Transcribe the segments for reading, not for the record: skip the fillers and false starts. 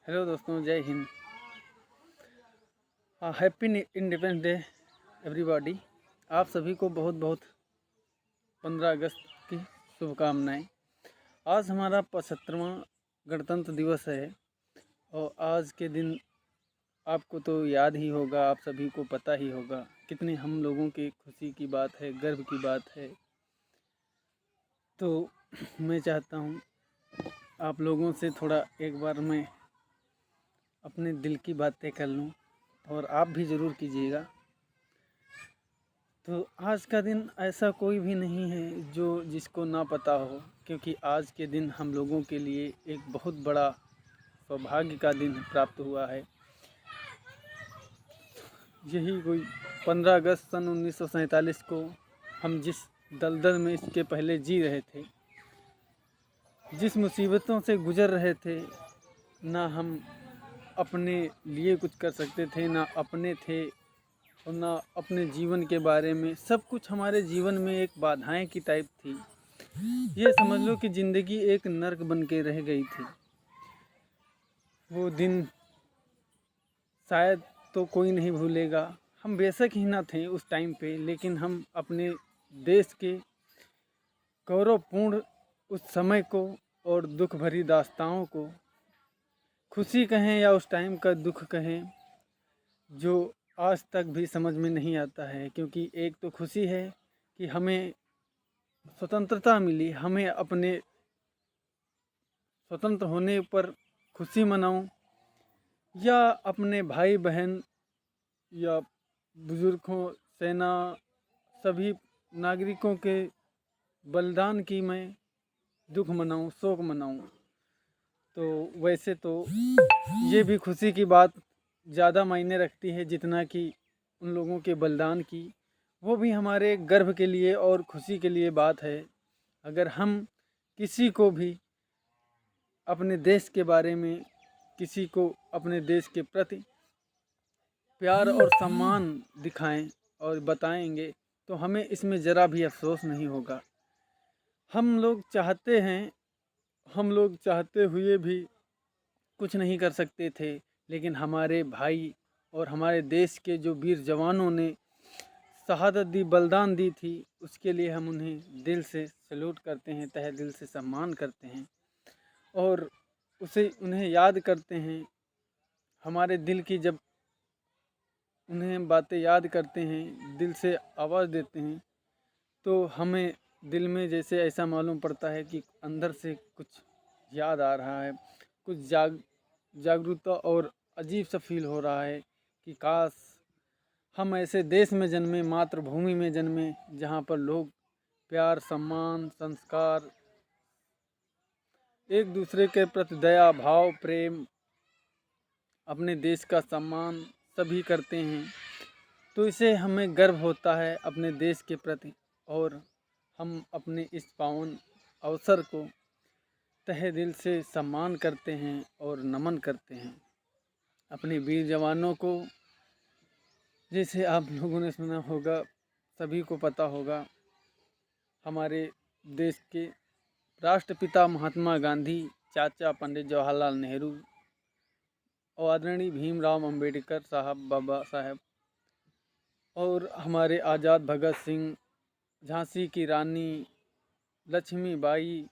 Hello दोस्तों, जय Hind. Happy independence day everybody. आप सभी को बहुत बहुत 15 अगस्त की शुभकामनाएं। आज हमारा 75वां गणतंत्र दिवस है और आज के दिन आपको तो याद ही होगा, आप सभी को पता ही होगा कितनी हम लोगों की खुशी की बात है, गर्व की बात है। तो मैं चाहता हूँ आप लोगों से थोड़ा एक बार मैं अपने दिल की बातें कर लूँ और आप भी ज़रूर कीजिएगा। तो आज का दिन ऐसा कोई भी नहीं है जो जिसको ना पता हो, क्योंकि आज के दिन हम लोगों के लिए एक बहुत बड़ा सौभाग्य का दिन प्राप्त हुआ है। यही कोई 15 अगस्त सन 1947 को हम जिस दलदल में इसके पहले जी रहे थे, जिस मुसीबतों से गुजर रहे थे, ना हम अपने लिए कुछ कर सकते थे, ना अपने थे और ना अपने जीवन के बारे में। सब कुछ हमारे जीवन में एक बाधाएं की टाइप थी। ये समझ लो कि ज़िंदगी एक नर्क बन के रह गई थी। वो दिन शायद तो कोई नहीं भूलेगा। हम बेशक ही ना थे उस टाइम पे, लेकिन हम अपने देश के गौरवपूर्ण उस समय को और दुख भरी दास्तानों को, खुशी कहें या उस टाइम का दुख कहें, जो आज तक भी समझ में नहीं आता है। क्योंकि एक तो खुशी है कि हमें स्वतंत्रता मिली, हमें अपने स्वतंत्र होने पर खुशी मनाऊं, या अपने भाई बहन या बुजुर्गों, सेना, सभी नागरिकों के बलिदान की मैं दुख मनाऊं, शोक मनाऊं। तो वैसे तो ये भी खुशी की बात ज़्यादा मायने रखती है जितना कि उन लोगों के बलिदान की। वो भी हमारे गर्व के लिए और खुशी के लिए बात है। अगर हम किसी को भी अपने देश के बारे में, किसी को अपने देश के प्रति प्यार और सम्मान दिखाएं और बताएंगे, तो हमें इसमें ज़रा भी अफसोस नहीं होगा। हम लोग चाहते हुए भी कुछ नहीं कर सकते थे, लेकिन हमारे भाई और हमारे देश के जो वीर जवानों ने शहादत दी, बलिदान दी थी, उसके लिए हम उन्हें दिल से सैल्यूट करते हैं, तहे दिल से सम्मान करते हैं और उन्हें याद करते हैं। हमारे दिल की जब उन्हें बातें याद करते हैं, दिल से आवाज़ देते हैं, तो हमें दिल में जैसे ऐसा मालूम पड़ता है कि अंदर से कुछ याद आ रहा है, कुछ जागरूकता और अजीब सा फील हो रहा है कि काश हम ऐसे देश में जन्मे, मातृभूमि में जन्मे, जहाँ पर लोग प्यार, सम्मान, संस्कार, एक दूसरे के प्रति दया भाव, प्रेम, अपने देश का सम्मान सभी करते हैं। तो इसे हमें गर्व होता है अपने देश के प्रति, और हम अपने इस पावन अवसर को तहे दिल से सम्मान करते हैं और नमन करते हैं अपने वीर जवानों को। जैसे आप लोगों ने सुना होगा, सभी को पता होगा, हमारे देश के राष्ट्रपिता महात्मा गांधी, चाचा पंडित जवाहरलाल नेहरू और आदरणीय भीमराव अंबेडकर साहब, बाबा साहब, और हमारे आज़ाद भगत सिंह, झांसी की रानी लक्ष्मीबाई,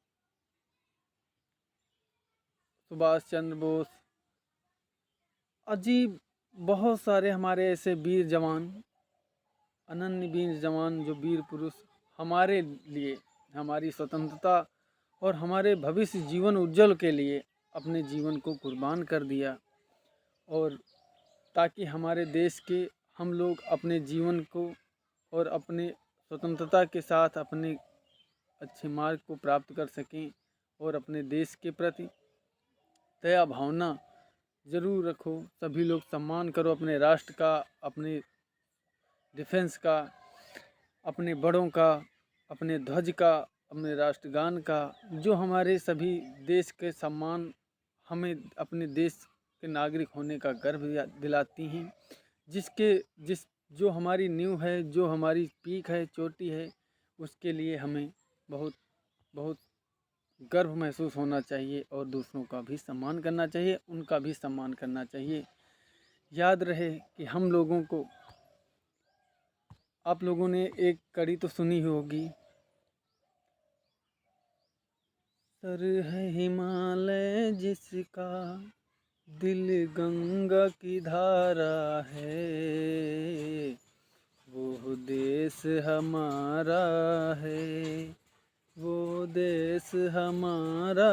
सुभाष चंद्र बोस, अजीब बहुत सारे हमारे ऐसे वीर जवान, अनन्य वीर जवान, जो वीर पुरुष हमारे लिए, हमारी स्वतंत्रता और हमारे भविष्य जीवन उज्जवल के लिए अपने जीवन को कुर्बान कर दिया, और ताकि हमारे देश के हम लोग अपने जीवन को और अपने स्वतंत्रता के साथ अपने अच्छे मार्ग को प्राप्त कर सकें और अपने देश के प्रति दया भावना ज़रूर रखो। सभी लोग सम्मान करो अपने राष्ट्र का, अपने डिफेंस का, अपने बड़ों का, अपने ध्वज का, अपने राष्ट्रगान का, जो हमारे सभी देश के सम्मान हमें अपने देश के नागरिक होने का गर्व दिलाती हैं। जिस जो हमारी नींव है, जो हमारी पीक है, चोटी है, उसके लिए हमें बहुत बहुत गर्व महसूस होना चाहिए और दूसरों का भी सम्मान करना चाहिए, उनका भी सम्मान करना चाहिए। याद रहे कि हम लोगों को, आप लोगों ने एक कड़ी तो सुनी ही होगी, सर है हिमालय जिसका, दिल गंगा की धारा है, वो देश हमारा है, वो देश हमारा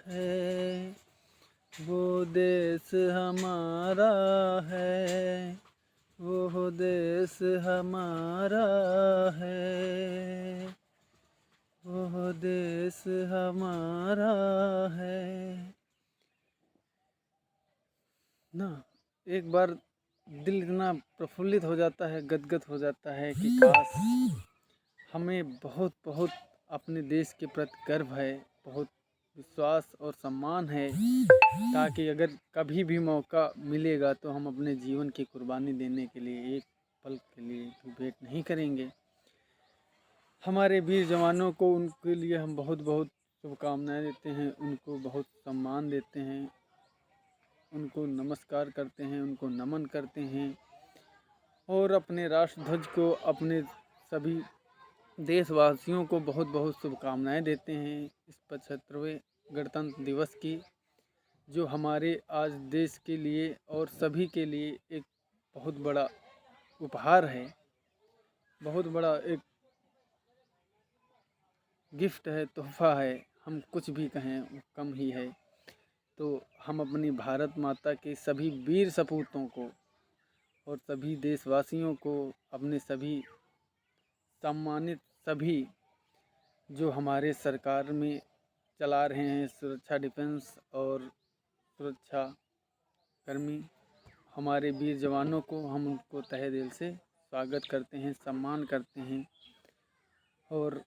है, वो देश हमारा है, वो देश हमारा है, वो देश हमारा है ना। एक बार दिल इतना प्रफुल्लित हो जाता है, गदगद हो जाता है कि काश हमें बहुत बहुत अपने देश के प्रति गर्व है, बहुत विश्वास और सम्मान है, ताकि अगर कभी भी मौका मिलेगा तो हम अपने जीवन की कुर्बानी देने के लिए एक पल के लिए भी वेट नहीं करेंगे। हमारे वीर जवानों को, उनके लिए हम बहुत बहुत शुभकामनाएं देते हैं, उनको बहुत सम्मान देते हैं, उनको नमस्कार करते हैं, उनको नमन करते हैं और अपने राष्ट्रध्वज को, अपने सभी देशवासियों को बहुत बहुत शुभकामनाएं देते हैं इस 75वें गणतंत्र दिवस की, जो हमारे आज देश के लिए और सभी के लिए एक बहुत बड़ा उपहार है, बहुत बड़ा एक गिफ्ट है, तोहफा है। हम कुछ भी कहें वो कम ही है। तो हम अपनी भारत माता के सभी वीर सपूतों को और सभी देशवासियों को, अपने सभी सम्मानित सभी जो हमारे सरकार में चला रहे हैं, सुरक्षा डिफेंस और सुरक्षा कर्मी, हमारे वीर जवानों को हम उनको तहे दिल से स्वागत करते हैं, सम्मान करते हैं और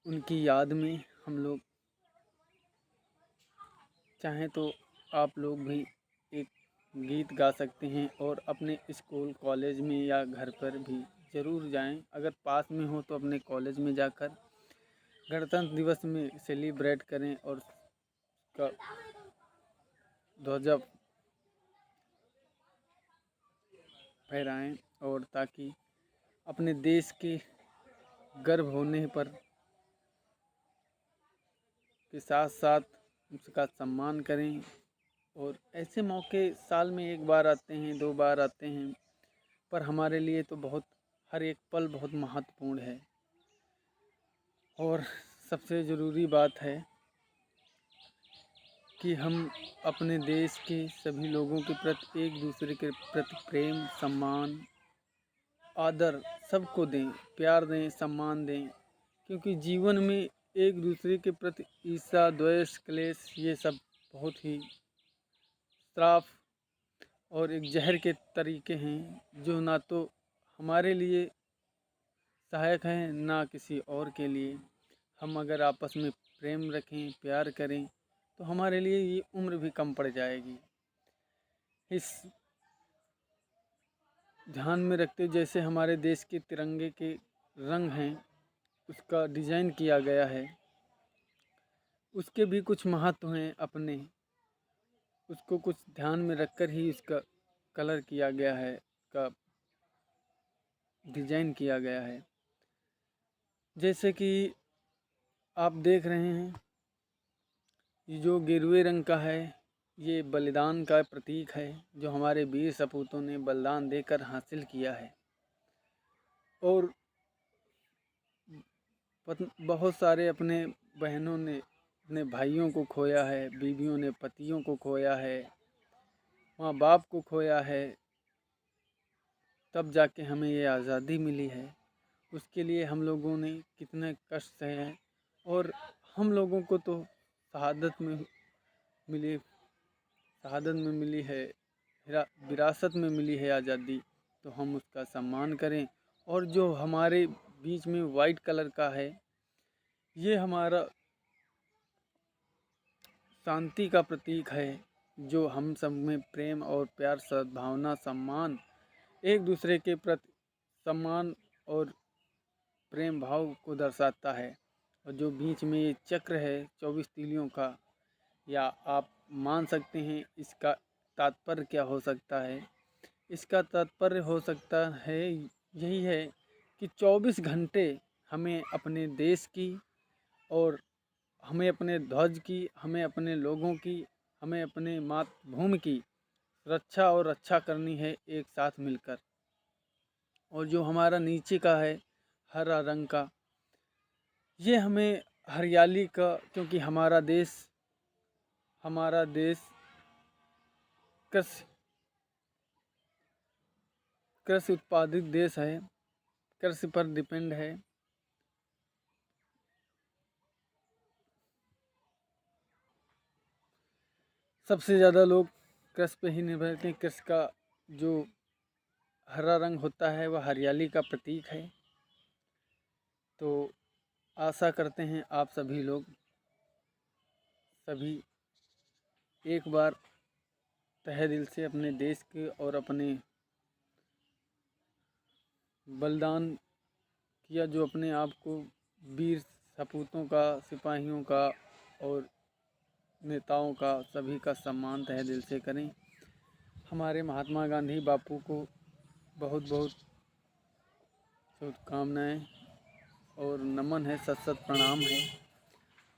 उनकी याद में हम लोग चाहें तो आप लोग भी एक गीत गा सकते हैं और अपने स्कूल कॉलेज में या घर पर भी ज़रूर जाएं। अगर पास में हो तो अपने कॉलेज में जाकर गणतंत्र दिवस में सेलिब्रेट करें और उसका ध्वजा फहराएं, और ताकि अपने देश के गर्व होने पर के साथ साथ उसका सम्मान करें। और ऐसे मौके साल में एक बार आते हैं, 2 बार आते हैं, पर हमारे लिए तो बहुत, हर एक पल बहुत महत्वपूर्ण है। और सबसे ज़रूरी बात है कि हम अपने देश के सभी लोगों के प्रति, एक दूसरे के प्रति प्रेम, सम्मान, आदर सबको दें, प्यार दें, सम्मान दें, क्योंकि जीवन में एक दूसरे के प्रति ईर्ष्या, द्वेष, क्लेश ये सब बहुत ही श्राप और एक जहर के तरीके हैं, जो ना तो हमारे लिए सहायक हैं ना किसी और के लिए। हम अगर आपस में प्रेम रखें, प्यार करें, तो हमारे लिए ये उम्र भी कम पड़ जाएगी। इस ध्यान में रखते, जैसे हमारे देश के तिरंगे के रंग हैं, उसका डिज़ाइन किया गया है, उसके भी कुछ महत्व हैं अपने, उसको कुछ ध्यान में रखकर ही इसका कलर किया गया है, का डिज़ाइन किया गया है। जैसे कि आप देख रहे हैं, ये जो गेरुए रंग का है, ये बलिदान का प्रतीक है, जो हमारे वीर सपूतों ने बलिदान देकर हासिल किया है। और बहुत सारे अपने बहनों ने अपने भाइयों को खोया है, बीवियों ने पतियों को खोया है, माँ बाप को खोया है, तब जाके हमें ये आज़ादी मिली है। उसके लिए हम लोगों ने कितने कष्ट सहे हैं, और हम लोगों को तो शहादत में मिली है, विरासत में मिली है आज़ादी, तो हम उसका सम्मान करें। और जो हमारे बीच में वाइट कलर का है, ये हमारा शांति का प्रतीक है, जो हम सब में प्रेम और प्यार, सद्भावना, सम्मान, एक दूसरे के प्रति सम्मान और प्रेम भाव को दर्शाता है। और जो बीच में ये चक्र है 24 तीलियों का, या आप मान सकते हैं इसका तात्पर्य क्या हो सकता है। इसका तात्पर्य हो सकता है, यही है कि 24 घंटे हमें अपने देश की, और हमें अपने ध्वज की, हमें अपने लोगों की, हमें अपने मातृभूमि की रक्षा और रक्षा करनी है एक साथ मिलकर। और जो हमारा नीचे का है हरा रंग का, ये हमें हरियाली का, क्योंकि हमारा देश कृषि कृषि उत्पादित देश है, कृषि पर डिपेंड है। सबसे ज़्यादा लोग कृषि पे ही निर्भर करते हैं। कृषि का जो हरा रंग होता है वह हरियाली का प्रतीक है। तो आशा करते हैं आप सभी लोग सभी एक बार तहे दिल से अपने देश के और अपने बलिदान किया, जो अपने आप को वीर सपूतों का, सिपाहियों का और नेताओं का, सभी का सम्मान तहे दिल से करें। हमारे महात्मा गांधी बापू को बहुत बहुत शुभकामनाएँ और नमन है, सत सत प्रणाम है।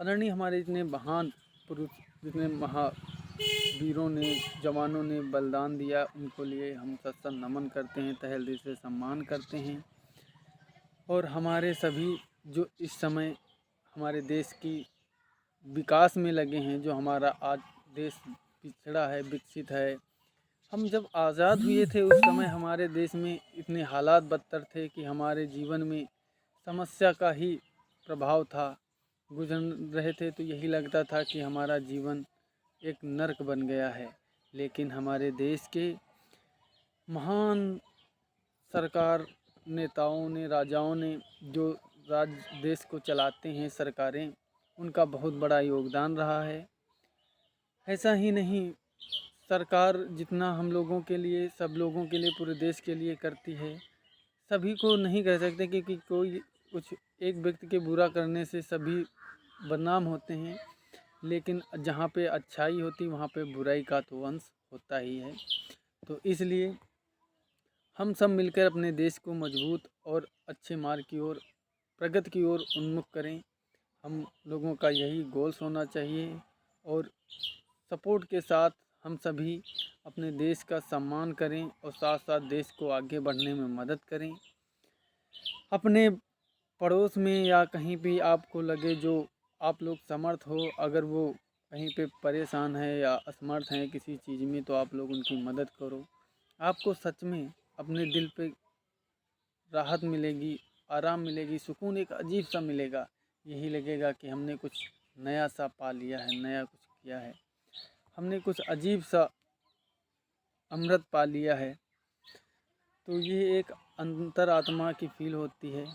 आदरणीय हमारे इतने महान पुरुष, जितने महावीरों ने, जवानों ने बलिदान दिया, उनको लिए हम सत सत नमन करते हैं, तहे दिल से सम्मान करते हैं। और हमारे सभी जो इस समय हमारे देश की विकास में लगे हैं, जो हमारा आज देश पिछड़ा है, विकसित है। हम जब आज़ाद हुए थे उस समय हमारे देश में इतने हालात बदतर थे कि हमारे जीवन में समस्या का ही प्रभाव था। गुजर रहे थे तो यही लगता था कि हमारा जीवन एक नर्क बन गया है। लेकिन हमारे देश के महान सरकार नेताओं ने, राजाओं ने, जो देश को चलाते हैं सरकारें, उनका बहुत बड़ा योगदान रहा है। ऐसा ही नहीं, सरकार जितना हम लोगों के लिए, सब लोगों के लिए, पूरे देश के लिए करती है, सभी को नहीं कह सकते, क्योंकि कोई कुछ एक व्यक्ति के बुरा करने से सभी बदनाम होते हैं। लेकिन जहाँ पे अच्छाई होती वहाँ पे बुराई का तो अंश होता ही है। तो इसलिए हम सब मिलकर अपने देश को मजबूत और अच्छे मार्ग की ओर, प्रगति की ओर उन्मुख करें। हम लोगों का यही गोल्स होना चाहिए। और सपोर्ट के साथ हम सभी अपने देश का सम्मान करें और साथ साथ देश को आगे बढ़ने में मदद करें। अपने पड़ोस में या कहीं भी आपको लगे, जो आप लोग समर्थ हो, अगर वो कहीं पे परेशान है या असमर्थ हैं किसी चीज़ में, तो आप लोग उनकी मदद करो। आपको सच में अपने दिल पे राहत मिलेगी, आराम मिलेगी, सुकून एक अजीब सा मिलेगा। यही लगेगा कि हमने कुछ नया सा पा लिया है, नया कुछ किया है, हमने कुछ अजीब सा अमृत पा लिया है। तो ये एक अंतरात्मा की फील होती है।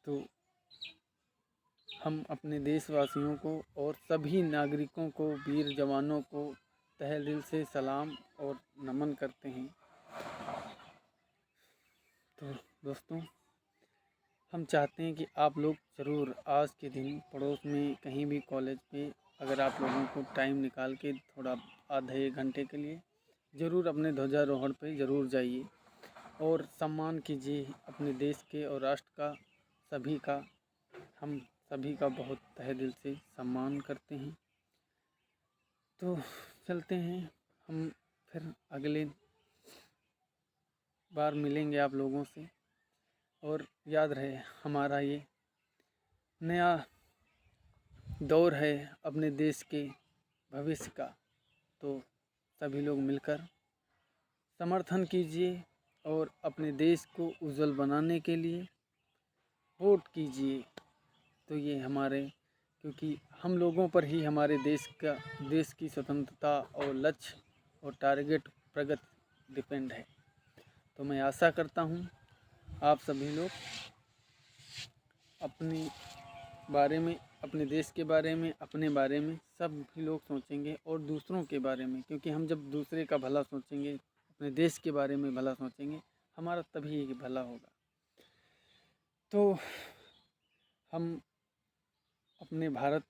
तो हम अपने देशवासियों को और सभी नागरिकों को, वीर जवानों को तहे दिल से सलाम और नमन करते हैं। तो दोस्तों, हम चाहते हैं कि आप लोग ज़रूर आज के दिन पड़ोस में कहीं भी, कॉलेज पे, अगर आप लोगों को टाइम निकाल के थोड़ा आधे एक घंटे के लिए ज़रूर अपने ध्वजारोहण पे ज़रूर जाइए और सम्मान कीजिए अपने देश के और राष्ट्र का, सभी का। हम सभी का बहुत तहे दिल से सम्मान करते हैं। तो चलते हैं, हम फिर अगले बार मिलेंगे आप लोगों से। और याद रहे, हमारा ये नया दौर है अपने देश के भविष्य का। तो सभी लोग मिलकर समर्थन कीजिए और अपने देश को उज्जवल बनाने के लिए वोट कीजिए। तो ये हमारे, क्योंकि हम लोगों पर ही हमारे देश की स्वतंत्रता और लक्ष्य और टारगेट, प्रगति डिपेंड है। तो मैं आशा करता हूँ आप सभी लोग अपने बारे में, अपने देश के बारे में, अपने बारे में सभी लोग सोचेंगे और दूसरों के बारे में, क्योंकि हम जब दूसरे का भला सोचेंगे, अपने देश के बारे में भला सोचेंगे, हमारा तभी एक भला होगा। तो हम अपने भारत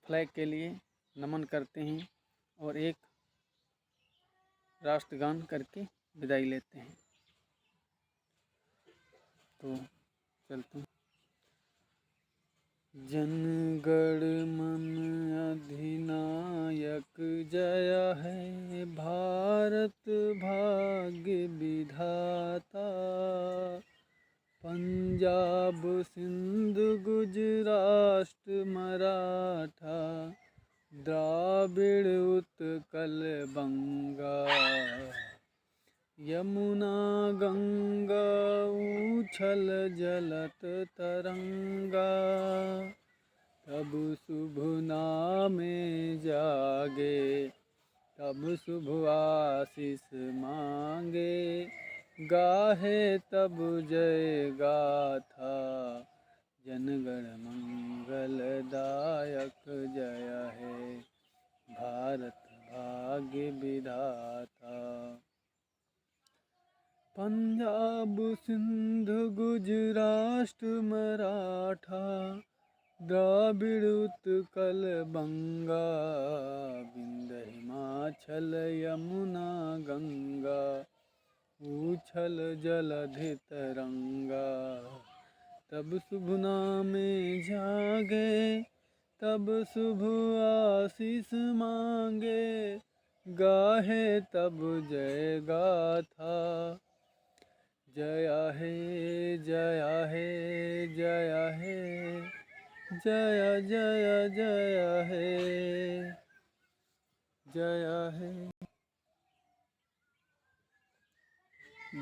फ्लैग के लिए नमन करते हैं और एक राष्ट्रगान करके विदाई लेते हैं। तो चलते हैं। जनगण मन अधिनायक जय है, भारत भाग्य विधाता। पंजाब सिंध गुजरात मराठा, द्राविड़ उत्कल बंगा। यमुना गंगा उछल जलत तरंगा, तब शुभ नामे जागे, तब शुभ आशीष मांगे। गाहे तब जय गाथा, जनगण मंगल दायक जय है, भारत भाग्य विधाता। पंजाब सिंध गुजरात मराठा, द्राविड़ उत्कल बंगा। विंध्य हिमाचल यमुना गंगा, उछल जलधि तरंगा। तब शुभ नामे जागे, तब शुभ आशीष मांगे। गाहे तब जय गाथा, जय हे जय हे जय हे, जय जय जय हे, जय हे।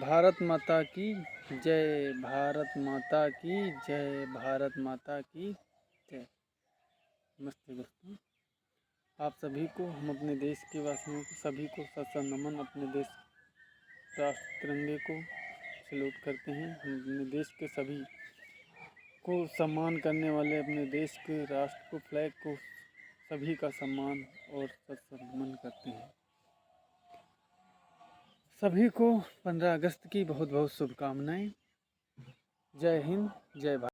भारत माता की जय, भारत माता की जय, भारत माता की जय। नमस्ते दोस्तों, आप सभी को, हम अपने देश के वासियों को सभी को सत नमन। अपने देश राष्ट्र तिरंगे को सैल्यूट करते हैं। हम अपने देश के सभी को सम्मान करने वाले, अपने देश के राष्ट्र को, फ्लैग को, सभी का सम्मान और सत नमन करते हैं। सभी को 15 अगस्त की बहुत बहुत शुभकामनाएं। जय हिंद, जय भारत।